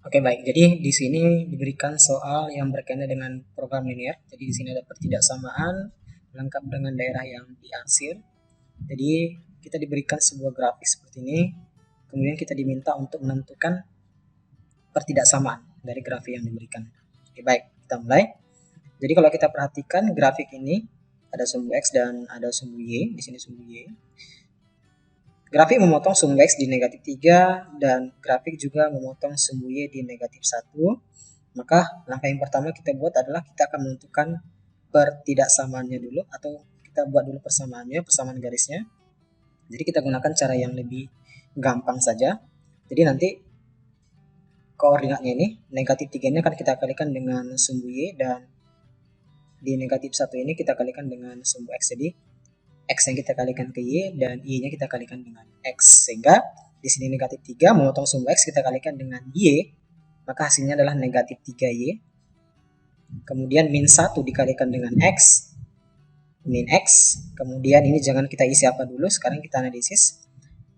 Oke, baik. Jadi di sini diberikan soal yang berkaitan dengan program linear. Jadi di sini ada pertidaksamaan lengkap dengan daerah yang diarsir. Jadi kita diberikan sebuah grafik seperti ini. Kemudian kita diminta untuk menentukan pertidaksamaan dari grafik yang diberikan. Oke, baik. Kita mulai. Jadi kalau kita perhatikan grafik ini ada sumbu X dan ada sumbu Y. Di sini sumbu Y. Grafik memotong sumbu X di negatif 3 dan grafik juga memotong sumbu Y di negatif 1. Maka langkah yang pertama kita buat adalah kita akan menentukan pertidaksamaannya dulu, atau kita buat dulu persamaannya, persamaan garisnya. Jadi kita gunakan cara yang lebih gampang saja. Jadi nanti koordinatnya ini negatif 3 ini akan kita kalikan dengan sumbu Y, dan di negatif 1 ini kita kalikan dengan sumbu X. Jadi X yang kita kalikan ke Y dan Y-nya kita kalikan dengan X. Sehingga di sini negatif 3 memotong sumbu X kita kalikan dengan Y, maka hasilnya adalah negatif 3Y. Kemudian min 1 dikalikan dengan X, min X. Kemudian ini jangan kita isi apa dulu, sekarang kita analisis.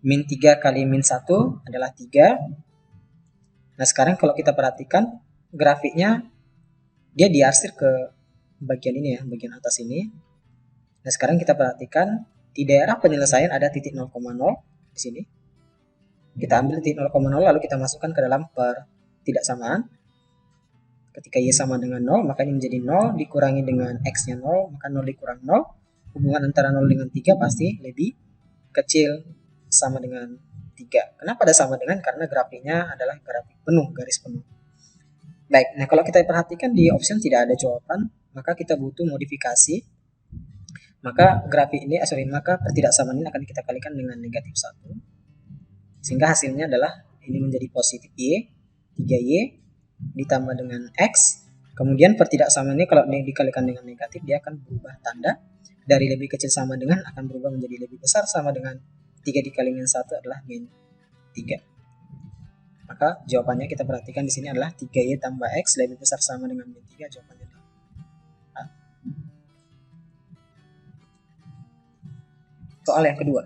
Min 3 kali min 1 adalah 3. Nah sekarang kalau kita perhatikan grafiknya, dia diarsir ke bagian ini ya, bagian atas ini. Nah sekarang kita perhatikan di daerah penyelesaian ada titik 0,0 di sini. Kita ambil titik 0,0 lalu kita masukkan ke dalam pertidaksamaan. Ketika Y sama dengan 0, maka ini menjadi 0 dikurangi dengan X-nya 0, maka 0 dikurang 0. Hubungan antara 0 dengan 3 pasti lebih kecil, sama dengan 3. Kenapa ada sama dengan? Karena grafiknya adalah grafik penuh, garis penuh. Baik, nah kalau kita perhatikan di option tidak ada jawaban, maka kita butuh modifikasi. Maka grafik ini, maka pertidaksamaan ini akan kita kalikan dengan negatif 1. Sehingga hasilnya adalah ini menjadi positif Y, 3Y ditambah dengan X. Kemudian pertidaksamaan ini kalau dikalikan dengan negatif, dia akan berubah tanda. Dari lebih kecil sama dengan akan berubah menjadi lebih besar, sama dengan 3 dikali min 1 adalah min 3. Maka jawabannya kita perhatikan di sini adalah 3Y tambah X lebih besar sama dengan min 3. Jawabannya adalah A. Soal yang kedua.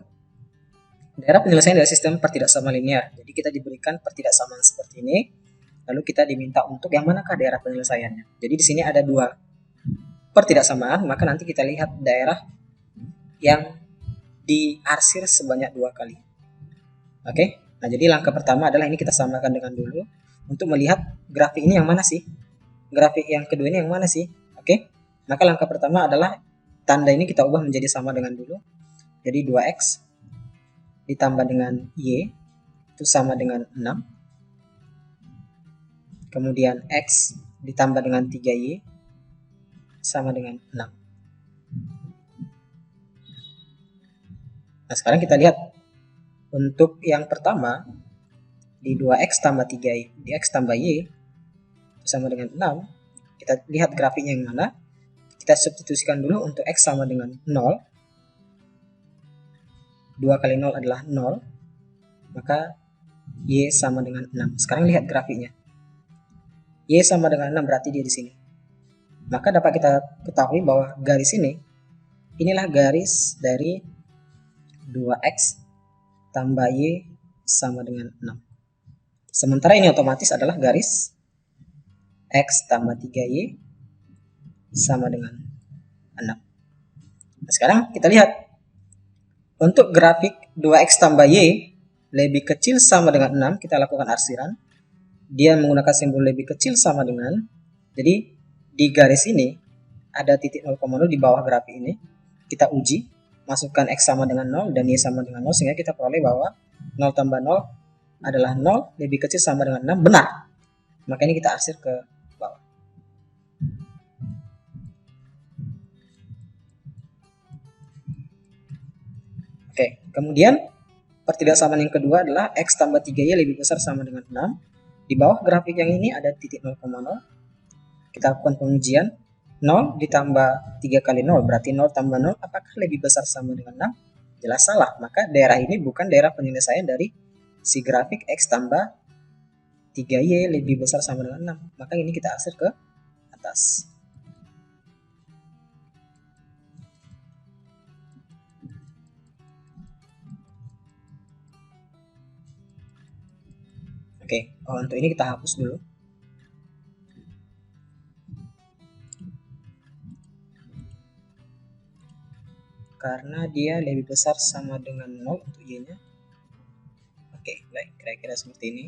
Daerah penyelesaian dari sistem pertidaksamaan linear. Jadi kita diberikan pertidaksamaan seperti ini. Lalu kita diminta untuk yang manakah daerah penyelesaiannya. Jadi di sini ada dua pertidaksamaan, maka nanti kita lihat daerah yang diarsir sebanyak 2 kali. Oke, nah jadi langkah pertama adalah ini kita samakan dengan dulu untuk melihat grafik ini yang mana sih, grafik yang kedua ini yang mana sih. Oke, maka langkah pertama adalah tanda ini kita ubah menjadi sama dengan dulu. Jadi 2X ditambah dengan Y itu sama dengan 6. Kemudian X ditambah dengan 3Y sama dengan 6. Nah sekarang kita lihat untuk yang pertama di 2X tambah 3Y, di X tambah Y sama dengan 6. Kita lihat grafiknya yang mana. Kita substitusikan dulu untuk X sama dengan 0. 2 kali 0 adalah 0. Maka Y sama dengan 6. Sekarang lihat grafiknya. Y sama dengan 6 berarti dia di sini. Maka dapat kita ketahui bahwa garis ini, inilah garis dari 2X tambah Y sama dengan 6. Sementara ini otomatis adalah garis X tambah 3Y sama dengan 6. Nah, sekarang kita lihat. Untuk grafik 2X tambah Y lebih kecil sama dengan 6, kita lakukan arsiran. Dia menggunakan simbol lebih kecil sama dengan. Jadi di garis ini ada titik 0,0 di bawah grafik ini. Kita uji, masukkan X sama dengan 0 dan Y sama dengan 0, sehingga kita peroleh bahwa 0 tambah 0 adalah 0, lebih kecil sama dengan 6, benar. Maka ini kita arsir ke bawah. Oke, kemudian pertidaksamaan yang kedua adalah X tambah 3Y lebih besar sama dengan 6. Di bawah grafik yang ini ada titik 0,0. Kita lakukan pengujian. 0 ditambah 3 kali 0 berarti 0 tambah 0 apakah lebih besar sama dengan 6? Jelas salah. Maka daerah ini bukan daerah penyelesaian dari si grafik X tambah 3Y lebih besar sama dengan 6. Maka ini kita arsir ke atas. Oke, untuk ini kita hapus dulu. Karena dia lebih besar sama dengan 0 untuk y-nya. Oke, baik, kira-kira seperti ini.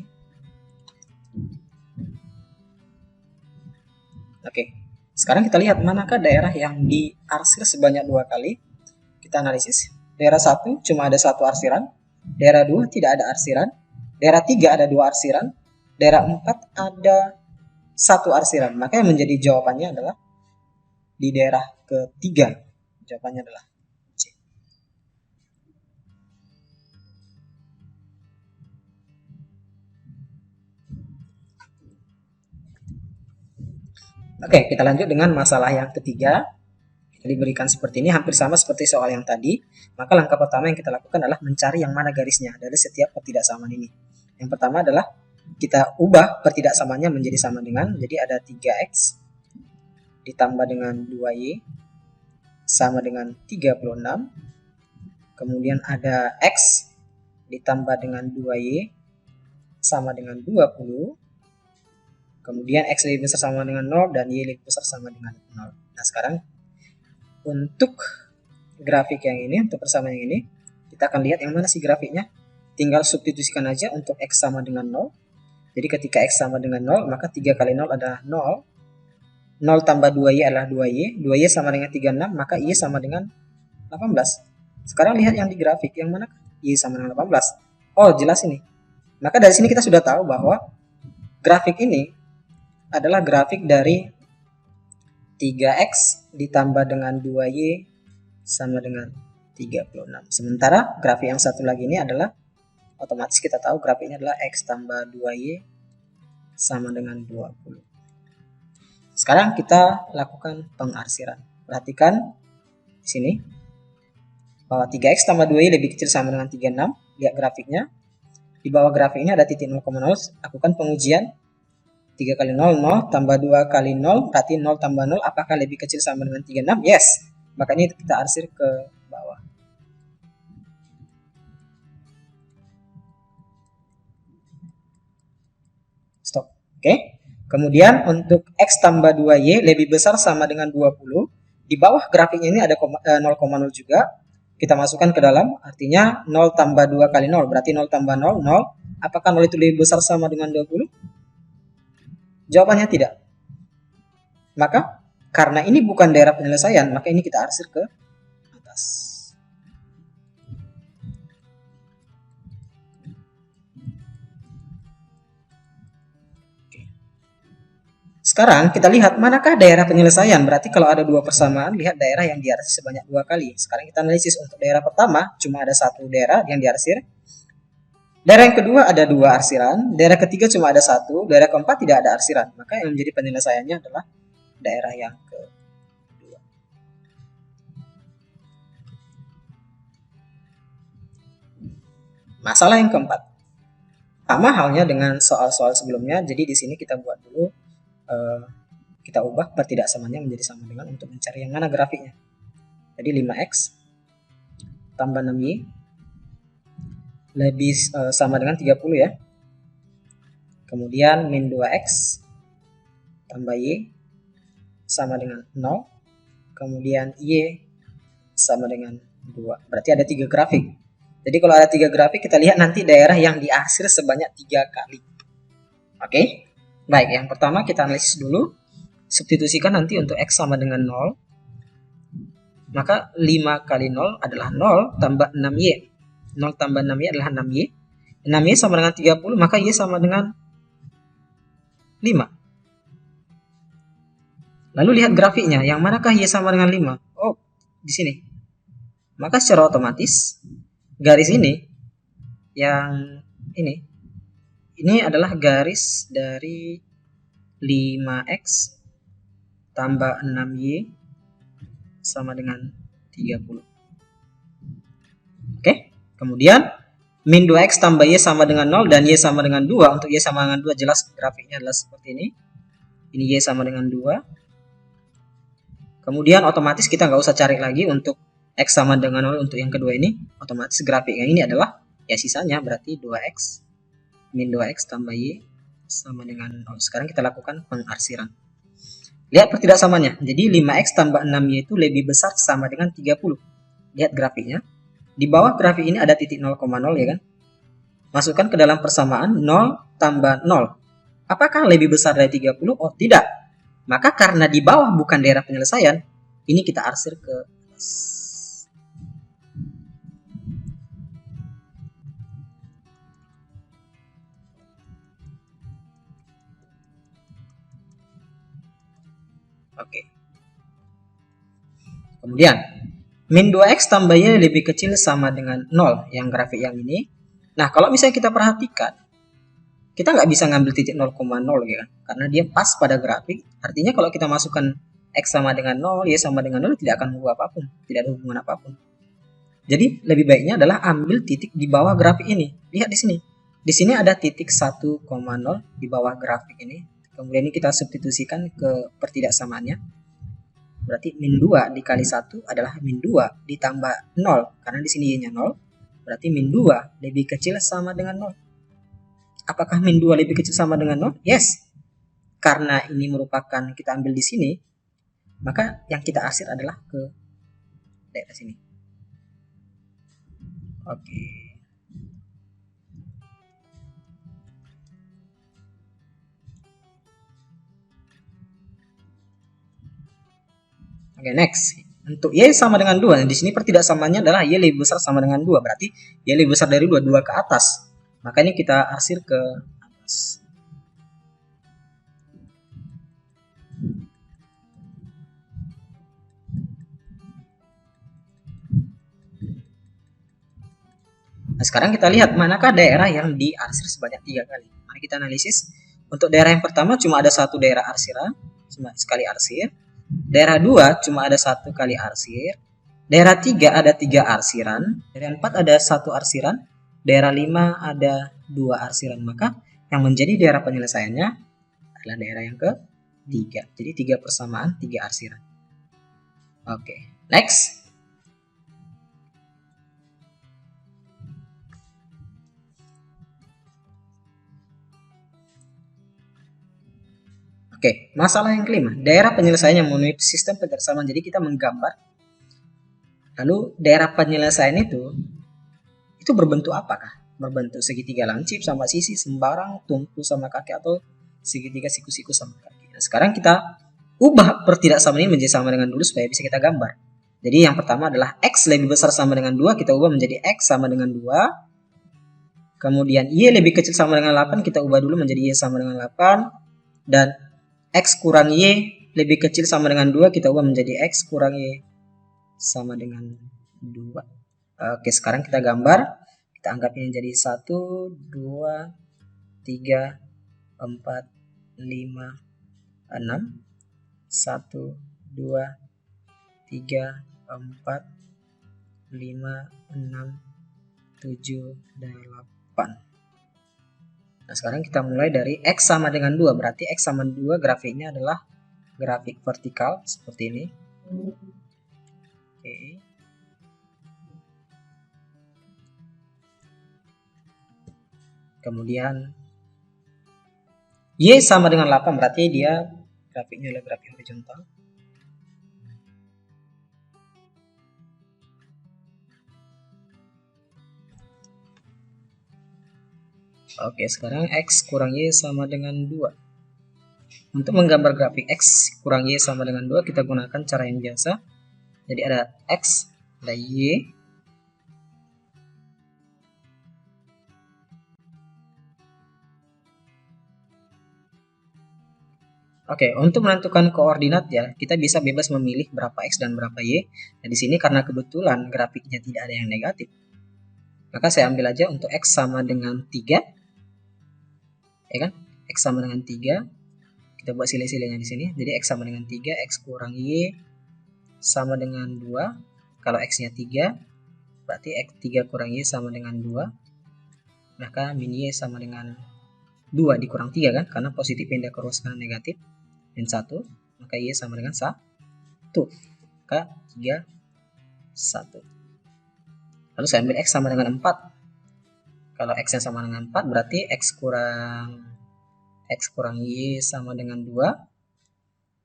Oke, sekarang kita lihat manakah daerah yang diarsir sebanyak 2 kali. Kita analisis. Daerah 1 cuma ada 1 arsiran, daerah 2 tidak ada arsiran, daerah 3 ada 2 arsiran, daerah 4 ada 1 arsiran. Maka yang menjadi jawabannya adalah di daerah ketiga. Jawabannya adalah C. Oke, kita lanjut dengan masalah yang ketiga. Diberikan seperti ini, hampir sama seperti soal yang tadi. Maka langkah pertama yang kita lakukan adalah mencari yang mana garisnya dari setiap pertidaksamaan ini. Yang pertama adalah kita ubah pertidaksamaannya menjadi sama dengan, jadi ada 3x ditambah dengan 2y sama dengan 36. Kemudian ada x ditambah dengan 2y sama dengan 20. Kemudian x lebih besar sama dengan 0 dan y lebih besar sama dengan 0. Nah, sekarang untuk grafik yang ini, untuk persamaan yang ini, kita akan lihat yang mana sih grafiknya. Tinggal substitusikan aja untuk x sama dengan 0. Jadi ketika x sama dengan 0, maka 3 kali 0 adalah 0. 0 tambah 2y adalah 2y. 2y sama dengan 36, maka y sama dengan 18. Sekarang lihat yang di grafik, yang mana y sama dengan 18. Oh, jelas ini. Maka dari sini kita sudah tahu bahwa grafik ini adalah grafik dari 3x ditambah dengan 2y sama dengan 36. Sementara grafik yang satu lagi ini adalah, otomatis kita tahu grafiknya adalah x tambah 2y sama dengan 20. Sekarang kita lakukan pengarsiran. Perhatikan di sini bahwa 3x tambah 2y lebih kecil sama dengan 36. Lihat grafiknya. Di bawah grafiknya ada titik 0,0. Lakukan pengujian. 3 kali 0, 0, tambah 2 kali 0, berarti 0 tambah 0, apakah lebih kecil sama dengan 36? Yes. Maka ini kita arsir ke bawah. Stop. Oke. Kemudian untuk x tambah 2y lebih besar sama dengan 20. Di bawah grafiknya ini ada 0,0 juga. Kita masukkan ke dalam, artinya 0 tambah 2 kali 0, berarti 0 tambah 0, 0. Apakah 0 itu lebih besar sama dengan 20? Jawabannya tidak. Maka karena ini bukan daerah penyelesaian, maka ini kita arsir ke atas. Oke. Sekarang kita lihat manakah daerah penyelesaian. Berarti kalau ada dua persamaan, lihat daerah yang diarsir sebanyak 2 kali. Sekarang kita analisis untuk daerah pertama, cuma ada 1 daerah yang diarsir. Daerah yang kedua ada 2 arsiran, daerah ketiga cuma ada 1, daerah keempat tidak ada arsiran. Maka yang menjadi penyelesaiannya adalah daerah yang kedua. Masalah yang keempat. Sama halnya dengan soal-soal sebelumnya, jadi di sini kita buat dulu, kita ubah pertidaksamaannya menjadi sama dengan untuk mencari yang mana grafiknya. Jadi 5x tambah 6y lebih sama dengan 30 ya. Kemudian min 2x tambah y sama dengan 0. Kemudian y sama dengan 2. Berarti ada 3 grafik. Jadi kalau ada 3 grafik, kita lihat nanti daerah yang diarsir sebanyak 3 kali. Oke. Baik, yang pertama kita analisis dulu. Substitusikan nanti untuk x sama dengan 0. Maka 5 kali 0 adalah 0 tambah 6y. 0 tambah 6y adalah 6y. 6y sama dengan 30, maka y sama dengan 5. Lalu lihat grafiknya, yang manakah y sama dengan 5? Oh, di sini. Maka secara otomatis garis ini yang ini adalah garis dari 5x tambah 6y sama dengan 30. Oke? Kemudian min 2x tambah y sama dengan 0 dan y sama dengan 2. Untuk y sama dengan 2 jelas grafiknya adalah seperti ini. Ini y sama dengan 2. Kemudian otomatis kita nggak usah cari lagi untuk x sama dengan 0 untuk yang kedua ini. Otomatis grafiknya ini adalah ya sisanya, berarti 2x min 2x tambah y sama dengan 0. Sekarang kita lakukan pengarsiran. Lihat pertidaksamaannya. Jadi 5x tambah 6y itu lebih besar sama dengan 30. Lihat grafiknya. Di bawah grafik ini ada titik 0,0 ya kan. Masukkan ke dalam persamaan 0 tambah 0. Apakah lebih besar dari 30? Oh tidak. Maka karena di bawah bukan daerah penyelesaian, ini kita arsir ke atas. Oke. Kemudian, min 2x tambah y lebih kecil sama dengan 0, yang grafik yang ini. Nah, kalau misalnya kita perhatikan, kita nggak bisa ngambil titik 0,0 ya kan? Karena dia pas pada grafik. Artinya kalau kita masukkan x sama dengan 0, y sama dengan 0, tidak akan mengubah apapun. Tidak ada hubungan apapun. Jadi, lebih baiknya adalah ambil titik di bawah grafik ini. Lihat di sini. Di sini ada titik 1,0 di bawah grafik ini. Kemudian ini kita substitusikan ke pertidaksamaannya. Berarti min 2 dikali 1 adalah min 2 ditambah 0. Karena di sini y-nya 0. Berarti min 2 lebih kecil sama dengan 0. Apakah min 2 lebih kecil sama dengan 0? Yes. Karena ini merupakan kita ambil di sini, maka yang kita arsir adalah ke daerah sini. Oke. Oke, next. Untuk y sama dengan 2. Di sini pertidaksamaannya adalah y lebih besar sama dengan 2. Berarti y lebih besar dari 2, 2 ke atas. Maka ini kita arsir ke atas. Nah, sekarang kita lihat manakah daerah yang diarsir sebanyak 3 kali. Mari kita analisis. Untuk daerah yang pertama cuma ada satu daerah arsiran, cuma sekali arsir. Daerah 2 cuma ada satu kali arsir. Daerah 3 ada 3 arsiran. Daerah 4 ada 1 arsiran. Daerah 5 ada 2 arsiran. Maka yang menjadi daerah penyelesaiannya adalah daerah yang ke-3. Jadi 3 persamaan, 3 arsiran. Oke, next. Oke, masalah yang kelima. Daerah penyelesaian yang memenuhi sistem persamaan. Jadi kita menggambar. Lalu daerah penyelesaian itu berbentuk apakah? Berbentuk segitiga lancip sama sisi, sembarang, tumpu sama kaki, atau segitiga siku-siku sama kaki. Nah, sekarang kita ubah pertidaksamaan ini menjadi sama dengan dulu supaya bisa kita gambar. Jadi yang pertama adalah x lebih besar sama dengan 2, kita ubah menjadi x sama dengan 2. Kemudian y lebih kecil sama dengan 8, kita ubah dulu menjadi y sama dengan 8. Dan x kurang y lebih kecil sama dengan 2, kita ubah menjadi x kurang y sama dengan 2. Oke, sekarang kita gambar. Kita anggap ini jadi 1, 2, 3, 4, 5, 6. 1, 2, 3, 4, 5, 6, 7, 8. Nah, sekarang kita mulai dari x sama dengan 2. Berarti x sama 2 grafiknya adalah grafik vertikal seperti ini. Oke. Kemudian y sama dengan 8, berarti dia grafiknya adalah grafik horizontal. Oke, sekarang x kurang y sama dengan 2. Untuk menggambar grafik x kurang y sama dengan 2, kita gunakan cara yang biasa. Jadi ada x, ada y. Oke, untuk menentukan koordinat ya, kita bisa bebas memilih berapa x dan berapa y. Nah, di sini karena kebetulan grafiknya tidak ada yang negatif, maka saya ambil aja untuk x sama dengan 3. Ya kan? X sama dengan 3. Kita buat silih-silihnya di sini. Jadi x sama dengan 3, x kurang y sama dengan 2. Kalau x-nya 3, berarti x 3 kurang y sama dengan 2. Maka min y sama dengan 2 dikurang 3 kan? Karena positif pindah ke ruas kanan negatif. Min 1, maka y sama dengan 1. Maka 3, 1. Lalu saya ambil x sama dengan 4. Kalau X-nya sama dengan 4 berarti X kurang Y sama dengan 2.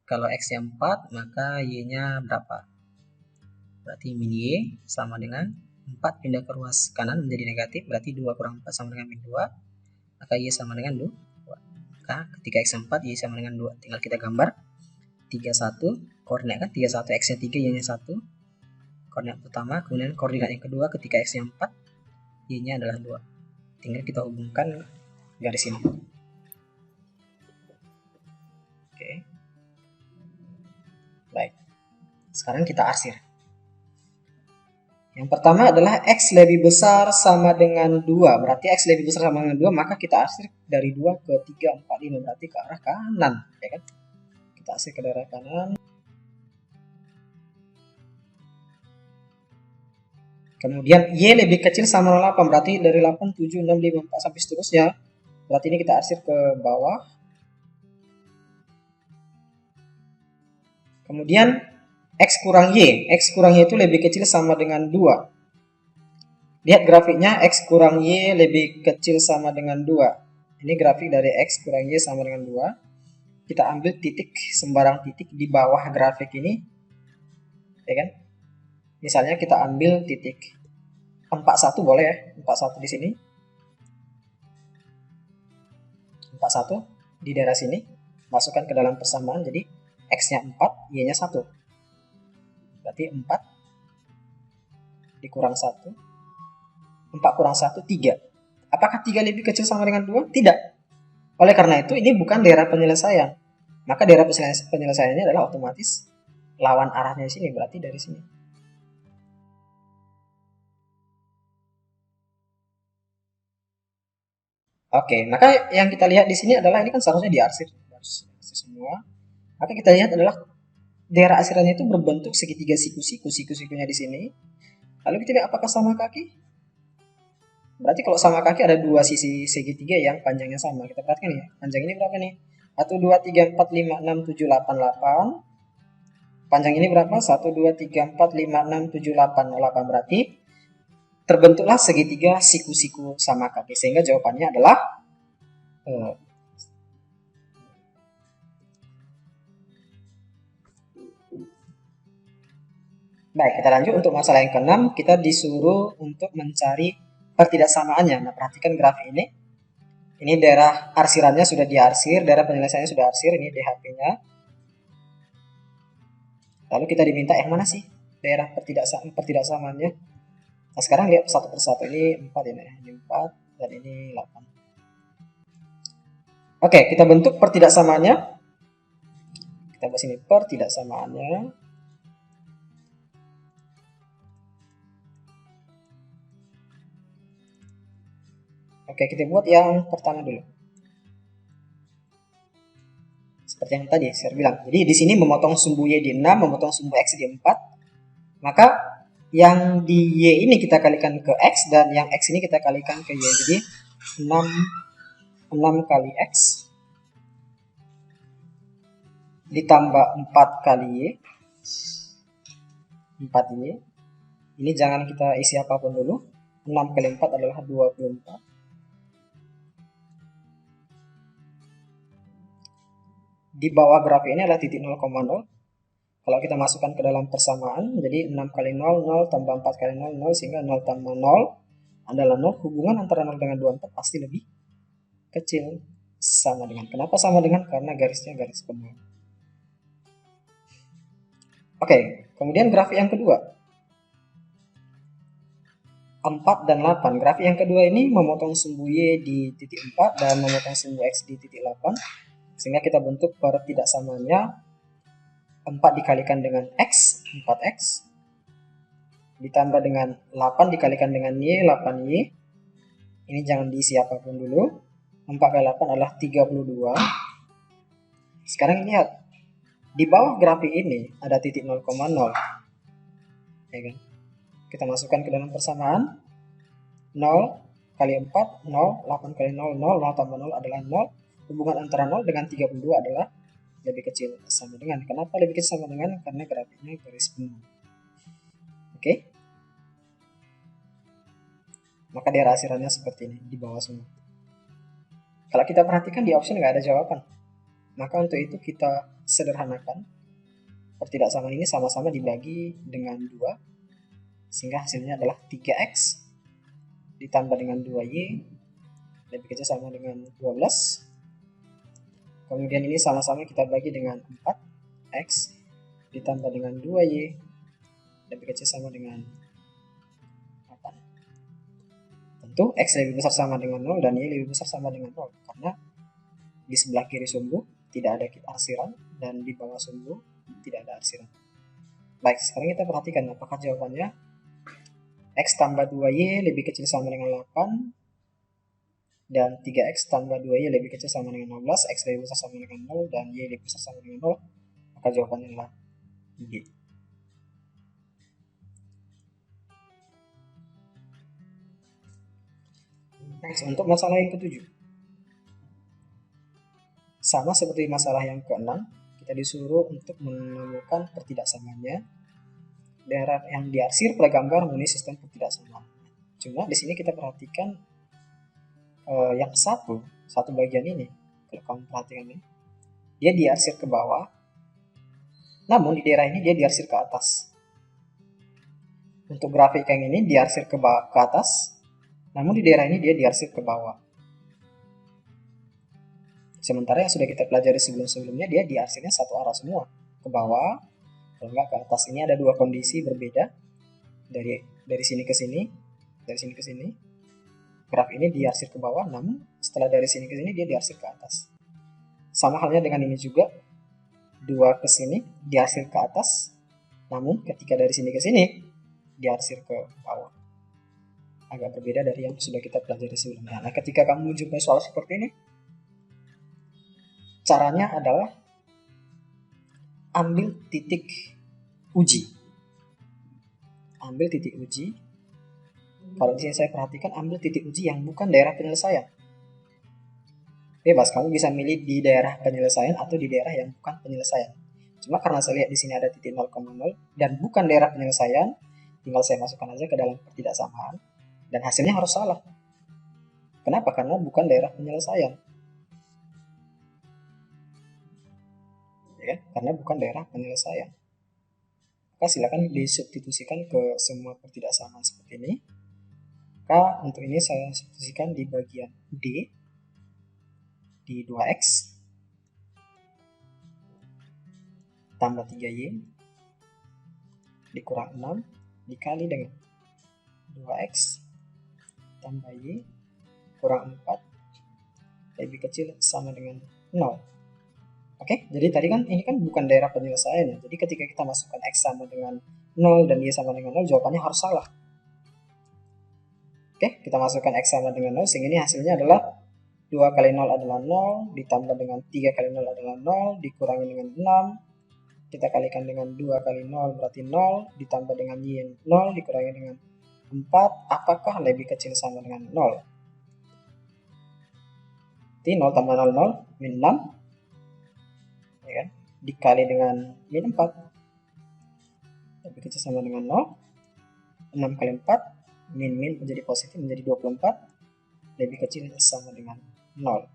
Kalau X-nya 4 maka Y-nya berapa? Berarti min Y sama dengan 4 pindah ke ruas kanan menjadi negatif, berarti 2 kurang 4 sama dengan min 2, maka Y sama dengan 2. Maka ketika X 4 Y sama dengan 2, tinggal kita gambar 31 koordinat kan, 31 X nya 3 Y nya 1 koordinat pertama, kemudian koordinat yang kedua ketika X nya 4 Y nya adalah 2, tinggal kita hubungkan garis ini. Oke, baik, sekarang kita arsir. Yang pertama adalah X lebih besar sama dengan 2. Berarti X lebih besar sama dengan 2, maka kita arsir dari 2 ke 3, 4, 5. Berarti ke arah kanan, ya kan? Kita arsir ke arah kanan. Kemudian Y lebih kecil sama 8. Berarti dari 8, 7, 6, 5, 4, sampai seterusnya. Berarti ini kita arsir ke bawah. Kemudian X kurang Y. X kurang Y itu lebih kecil sama dengan 2. Lihat grafiknya, X kurang Y lebih kecil sama dengan 2. Ini grafik dari X kurang Y sama dengan 2. Kita ambil titik, sembarang titik di bawah grafik ini. Ya kan? Misalnya kita ambil titik 41 boleh ya. 41 di sini. 41 di daerah sini. Masukkan ke dalam persamaan. Jadi X-nya 4, Y-nya 1. Berarti 4 dikurang 1. 4 kurang 1, 3. Apakah 3 lebih kecil sama dengan 2? Tidak. Oleh karena itu, ini bukan daerah penyelesaian. Maka daerah penyelesaiannya adalah otomatis lawan arahnya di sini, berarti dari sini. Oke, maka yang kita lihat di sini adalah ini kan seharusnya diarsir semua. Maka kita lihat adalah daerah arsirannya itu berbentuk segitiga siku-siku, siku-sikunya di sini. Lalu kita lihat apakah sama kaki? Berarti kalau sama kaki ada dua sisi segitiga yang panjangnya sama. Kita perhatikan ya, panjang ini berapa nih? 1, 2, 3, 4, 5, 6, 7, 8, 8. Panjang ini berapa? 1, 2, 3, 4, 5, 6, 7, 8, 8. Berarti terbentuklah segitiga siku-siku sama kaki. Sehingga jawabannya adalah baik, kita lanjut untuk masalah yang ke-6. Kita disuruh untuk mencari pertidaksamaannya. Nah, perhatikan grafik ini. Ini daerah arsirannya sudah diarsir, daerah penyelesaiannya sudah arsir, ini DHP-nya. Lalu kita diminta yang mana sih daerah pertidaksamaannya? Nah, sekarang lihat satu persatu. Ini 4 ini. Ini 4 dan ini 8. Oke, kita bentuk pertidaksamaannya. Kita buat sini pertidaksamaannya. Oke, kita buat yang pertama dulu. Seperti yang tadi saya bilang. Jadi di sini memotong sumbu Y di 6, memotong sumbu X di 4. Maka yang di Y ini kita kalikan ke X dan yang X ini kita kalikan ke Y. Jadi 6 kali X ditambah 4 kali Y. 4Y. Ini jangan kita isi apapun dulu. 6 kali 4 adalah 24. Di bawah grafik ini adalah titik 0,0. Kalau kita masukkan ke dalam persamaan, jadi 6 kali 0, 0 tambah 4 kali 0, 0, sehingga 0 tambah 0 adalah 0. Hubungan antara 0 dengan 24 pasti lebih kecil. Sama dengan. Kenapa sama dengan? Karena garisnya garis penuh. Oke, kemudian grafik yang kedua. 4 dan 8. Grafik yang kedua ini memotong sumbu Y di titik 4 dan memotong sumbu X di titik 8. Sehingga kita bentuk pertidaksamaannya 4 dikalikan dengan X, 4X. Ditambah dengan 8 dikalikan dengan Y, 8Y. Ini jangan diisi apapun dulu. 4 kali 8 adalah 32. Sekarang lihat. Di bawah grafik ini ada titik 0,0. Ya kan? Kita masukkan ke dalam persamaan. 0 kali 4, 0. 8 kali 0, 0. 0 tambah 0 adalah 0. Hubungan antara 0 dengan 32 adalah lebih kecil sama dengan. Kenapa lebih kecil sama dengan? Karena grafiknya garis penuh. Oke. maka daerah arsirannya seperti ini, di bawah semua. Kalau kita perhatikan di option nggak ada jawaban, maka untuk itu kita sederhanakan. Pertidaksamaan ini sama-sama dibagi dengan 2, sehingga hasilnya adalah 3x ditambah dengan 2y lebih kecil sama dengan 12. Kemudian ini sama-sama kita bagi dengan 4x ditambah dengan 2y lebih kecil sama dengan 8. Tentu x lebih besar sama dengan 0 dan y lebih besar sama dengan 0, karena di sebelah kiri sumbu tidak ada arsiran dan di bawah sumbu tidak ada arsiran. Baik, sekarang kita perhatikan apakah jawabannya. X tambah 2y lebih kecil sama dengan 8 dan 3x tambah 2y lebih kecil sama dengan 16, x lebih besar sama dengan 0 dan y lebih besar sama dengan 0, maka jawabannya adalah D. Next, untuk masalah yang ke-7. Sama seperti masalah yang ke-6, kita disuruh untuk menemukan pertidaksamaannya daerah yang diarsir pada gambar mengenai sistem pertidaksamaan. Cuma di sini kita perhatikan yang satu bagian ini, kalau kamu perhatikan ini, dia diarsir ke bawah, namun di daerah ini dia diarsir ke atas. Untuk grafik yang ini diarsir ke atas, namun di daerah ini dia diarsir ke bawah. Sementara yang sudah kita pelajari sebelum-sebelumnya, dia diarsirnya satu arah semua, ke bawah, kalau enggak ke atas. Ini ada dua kondisi berbeda, dari sini ke sini, dari sini ke sini. Graf ini diarsir ke bawah, namun setelah dari sini ke sini dia diarsir ke atas. Sama halnya dengan ini juga, 2 ke sini diarsir ke atas, namun ketika dari sini ke sini diarsir ke bawah. Agak berbeda dari yang sudah kita pelajari sebelumnya. Nah, ketika kamu menjumpai soal seperti ini, caranya adalah ambil titik uji. Ambil titik uji. Kalau di sini saya perhatikan, ambil titik uji yang bukan daerah penyelesaian. Bebas, kamu bisa milih di daerah penyelesaian atau di daerah yang bukan penyelesaian. Cuma karena saya lihat di sini ada titik 0,0 dan bukan daerah penyelesaian, tinggal saya masukkan aja ke dalam pertidaksamaan dan hasilnya harus salah. Kenapa? Karena bukan daerah penyelesaian. Ya, karena bukan daerah penyelesaian. Maka silakan disubstitusikan ke semua pertidaksamaan seperti ini. Maka untuk ini saya substitusikan di bagian D, di 2x tambah 3y dikurang 6 dikali dengan 2x tambah y kurang 4 lebih kecil sama dengan 0. Oke, jadi tadi kan ini kan bukan daerah penyelesaian. Jadi ketika kita masukkan x sama dengan 0 dan y sama dengan 0, jawabannya harus salah. Oke, kita masukkan x sama dengan 0, sehingga ini hasilnya adalah 2 kali 0 adalah 0, ditambah dengan 3 kali 0 adalah 0, dikurangi dengan 6, kita kalikan dengan 2 kali 0 berarti 0, ditambah dengan y 0, dikurangi dengan 4, apakah lebih kecil sama dengan 0? Jadi 0 tambah 0, 0, min 6, ya kan? Dikali dengan min 4, lebih kecil sama dengan 0, 6 kali 4, min menjadi positif menjadi 24, lebih kecil sama dengan 0.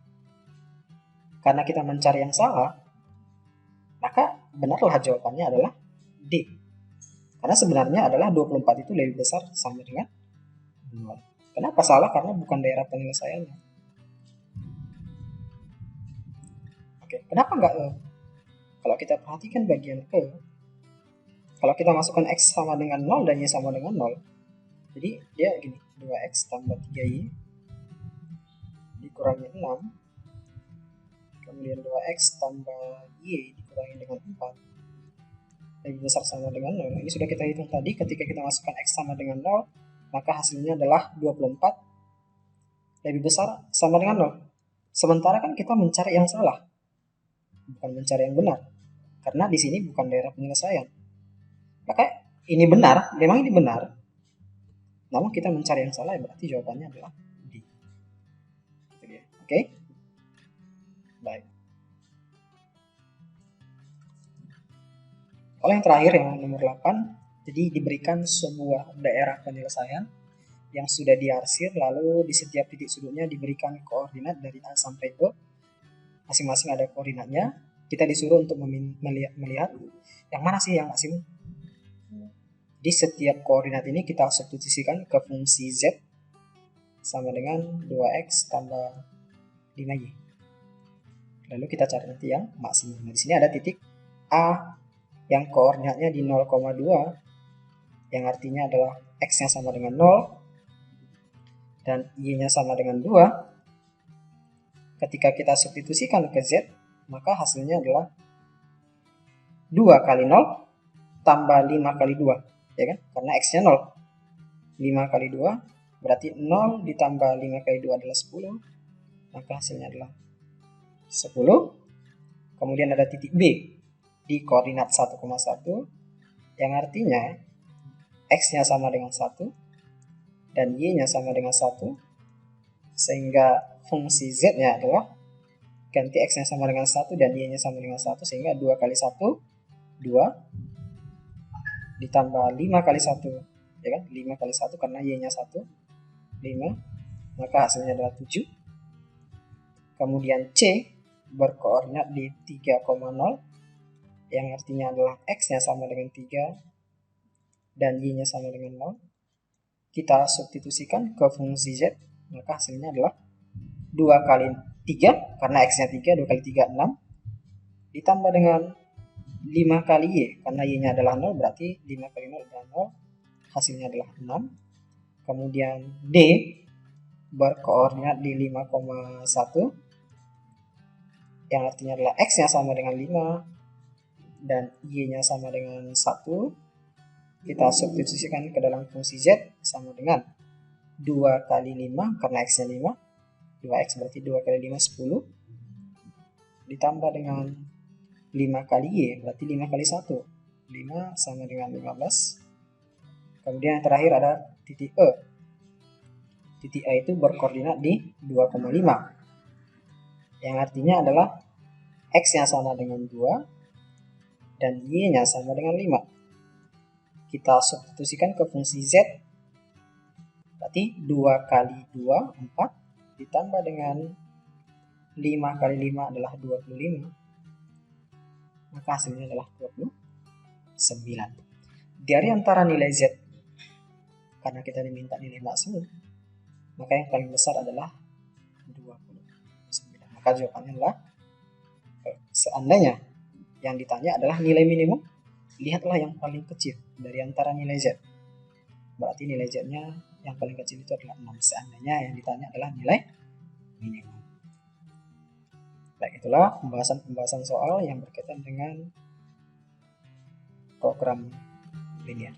Karena kita mencari yang salah, maka benarlah jawabannya adalah D. Karena sebenarnya adalah 24 itu lebih besar sama dengan 0. Kenapa salah? Karena bukan daerah penyelesaiannya. Oke, kenapa enggak E? Kalau kita perhatikan bagian E, kalau kita masukkan X sama dengan 0 dan Y sama dengan 0, jadi dia gini, 2x tambah 3y dikurangi 6, kemudian 2x tambah y dikurangi dengan 4 lebih besar sama dengan 0. Ini sudah kita hitung tadi, ketika kita masukkan x sama dengan 0, maka hasilnya adalah 24 lebih besar sama dengan 0. Sementara kan kita mencari yang salah, bukan mencari yang benar. Karena di sini bukan daerah penyelesaian. Maka ini benar, memang ini benar. Namun kita mencari yang salah, berarti jawabannya adalah D. Oke? Baik. Kalau yang terakhir, yang nomor 8, jadi diberikan sebuah daerah penyelesaian yang sudah diarsir, lalu di setiap titik sudutnya diberikan koordinat dari A sampai E, masing-masing ada koordinatnya. Kita disuruh untuk melihat yang mana sih yang maksimum. Di setiap koordinat ini kita substitusikan ke fungsi Z sama dengan 2x tambah 5y. Lalu kita cari nanti yang maksimum. Nah, di sini ada titik A yang koordinatnya di 0,2, yang artinya adalah x-nya sama dengan 0 dan y-nya sama dengan 2. Ketika kita substitusikan ke Z, maka hasilnya adalah 2 kali 0 tambah 5 kali 2, ya kan? Karena x-nya 0. 5 kali 2 berarti 0 ditambah 5 kali 2 adalah 10, maka hasilnya adalah 10. Kemudian ada titik B di koordinat 1,1, yang artinya x-nya sama dengan 1 dan y-nya sama dengan 1, sehingga fungsi z-nya adalah ganti x-nya sama dengan 1 dan y-nya sama dengan 1, sehingga 2 kali 1 2 ditambah 5 kali 1, ya kan? 5 kali 1 karena y-nya 1, 5, maka hasilnya adalah 7. Kemudian C berkoordinat di 3,0, yang artinya adalah x-nya sama dengan 3 dan y-nya sama dengan 0. Kita substitusikan ke fungsi z, maka hasilnya adalah 2 kali 3 karena x-nya 3, 2 kali 3 6, ditambah dengan 5 kali y karena y-nya adalah 0, berarti 5 kali 0 adalah 0, hasilnya adalah 6. Kemudian D berkoordinat di 5,1, yang artinya adalah x-nya sama dengan 5 dan y-nya sama dengan 1. Kita substitusikan ke dalam fungsi z sama dengan 2 kali 5 karena x-nya 5, 2x berarti 2 kali 5 10, ditambah dengan 5 kali y berarti 5 kali 1, 5 sama dengan 15. Kemudian yang terakhir ada titik E. Titik E itu berkoordinat di 2,5, yang artinya adalah x-nya sama dengan 2 dan y-nya sama dengan 5. Kita substitusikan ke fungsi z, berarti 2 kali 2 4, ditambah dengan 5 kali 5 adalah 25, maka hasilnya adalah 29. Dari antara nilai z, karena kita diminta nilai maksimum, maka yang paling besar adalah 29. Maka jawabannya adalah, seandainya yang ditanya adalah nilai minimum, lihatlah yang paling kecil dari antara nilai z. Berarti nilai z-nya yang paling kecil itu adalah 6, seandainya yang ditanya adalah nilai minimum. Baik, itulah pembahasan soal yang berkaitan dengan program linear.